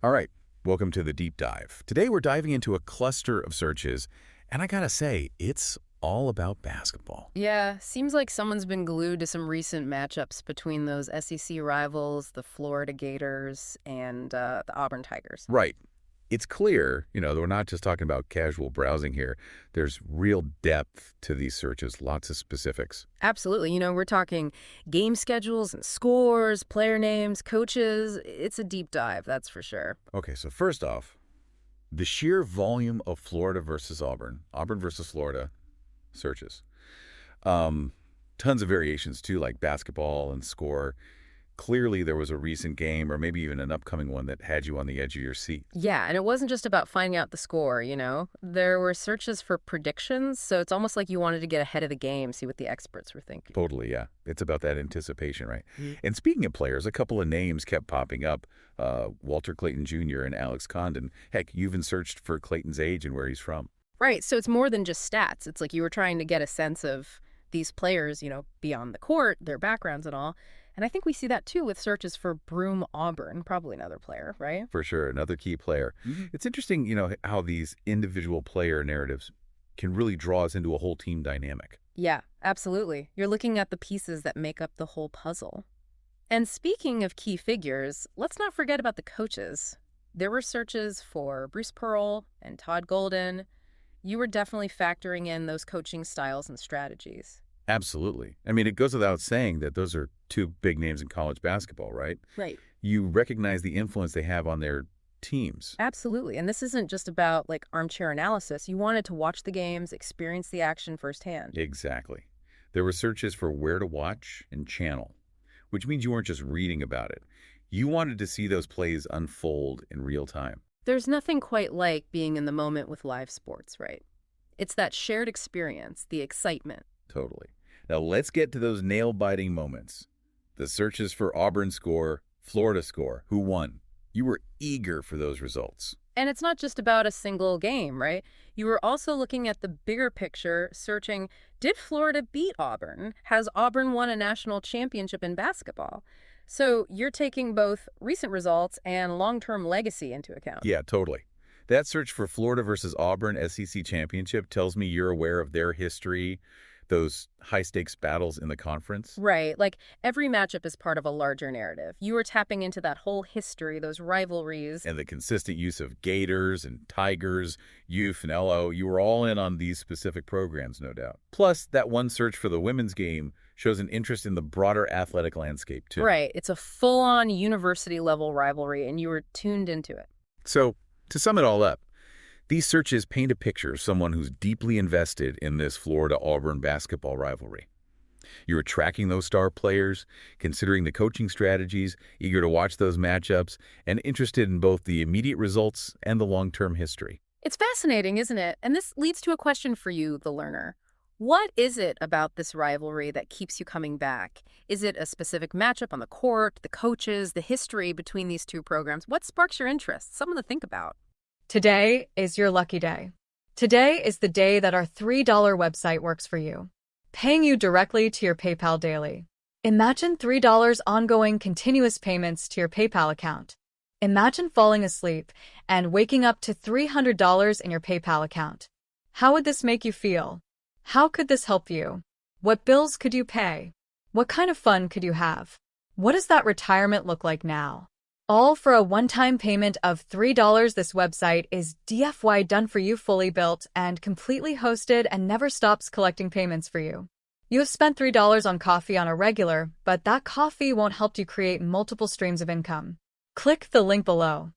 All right, welcome to the deep dive. Today we're diving into a cluster of searches, and I gotta say, it's all about basketball. Yeah, seems like someone's been glued to some recent matchups between those SEC rivals, the Florida Gators, and the Auburn Tigers. Right. It's clear, that we're not just talking about casual browsing here. There's real depth to these searches, lots of specifics. Absolutely. We're talking game schedules and scores, player names, coaches. It's a deep dive, that's for sure. Okay, so first off, the sheer volume of Florida versus Auburn, Auburn versus Florida searches. Tons of variations too, like basketball and score. Clearly there was a recent game or maybe even an upcoming one that had you on the edge of your seat. Yeah, and it wasn't just about finding out the score. There were searches for predictions, so it's almost like you wanted to get ahead of the game, see what the experts were thinking. Totally, yeah. It's about that anticipation, right? Mhm. And speaking of players, a couple of names kept popping up. Walter Clayton Jr. and Alex Condon. Heck, you even searched for Clayton's age and where he's from. Right, so it's more than just stats. It's like you were trying to get a sense of these players, beyond the court, their backgrounds and all. And I think we see that too with searches for Broome Auburn, probably another player, right? For sure, another key player. It's interesting, how these individual player narratives can really draw us into a whole team dynamic. Yeah, absolutely. You're looking at the pieces that make up the whole puzzle. And speaking of key figures, let's not forget about the coaches. There were searches for Bruce Pearl and Todd Golden. You were definitely factoring in those coaching styles and strategies. Absolutely. I mean, it goes without saying that those are two big names in college basketball, right? Right. You recognize the influence they have on their teams. Absolutely. And this isn't just about like armchair analysis. You wanted to watch the games, experience the action firsthand. Exactly. There were searches for where to watch and channel, which means you weren't just reading about it. You wanted to see those plays unfold in real time. There's nothing quite like being in the moment with live sports, right? It's that shared experience, the excitement. Totally. Now let's get to those nail-biting moments. The searches for Auburn score, Florida score, who won. You were eager for those results. And it's not just about a single game, right? You were also looking at the bigger picture, searching, did Florida beat Auburn? Has Auburn won a national championship in basketball? So you're taking both recent results and long-term legacy into account. Yeah, totally. That search for Florida versus Auburn SEC championship tells me you're aware of their history, those high-stakes battles in the conference. Right, like every matchup is part of a larger narrative. You were tapping into that whole history, those rivalries. And the consistent use of Gators and Tigers, Youth and LO, you were all in on these specific programs, no doubt. Plus, that one search for the women's game shows an interest in the broader athletic landscape, too. Right, it's a full-on university-level rivalry, and you were tuned into it. So, to sum it all up, these searches paint a picture of someone who's deeply invested in this Florida-Auburn basketball rivalry. You're tracking those star players, considering the coaching strategies, eager to watch those matchups, and interested in both the immediate results and the long-term history. It's fascinating, isn't it? And this leads to a question for you, the learner. What is it about this rivalry that keeps you coming back? Is it a specific matchup on the court, the coaches, the history between these two programs? What sparks your interest? Something to think about. Today is your lucky day. Today is the day that our $3 website works for you, paying you directly to your PayPal daily. Imagine $3 ongoing continuous payments to your PayPal account. Imagine falling asleep and waking up to $300 in your PayPal account. How would this make you feel? How could this help you? What bills could you pay? What kind of fun could you have? What does that retirement look like now? All for a one-time payment of $3. This website is DFY done for you, fully built and completely hosted, and never stops collecting payments for you. You have spent $3 on coffee on a regular, but that coffee won't help you create multiple streams of income. Click the link below.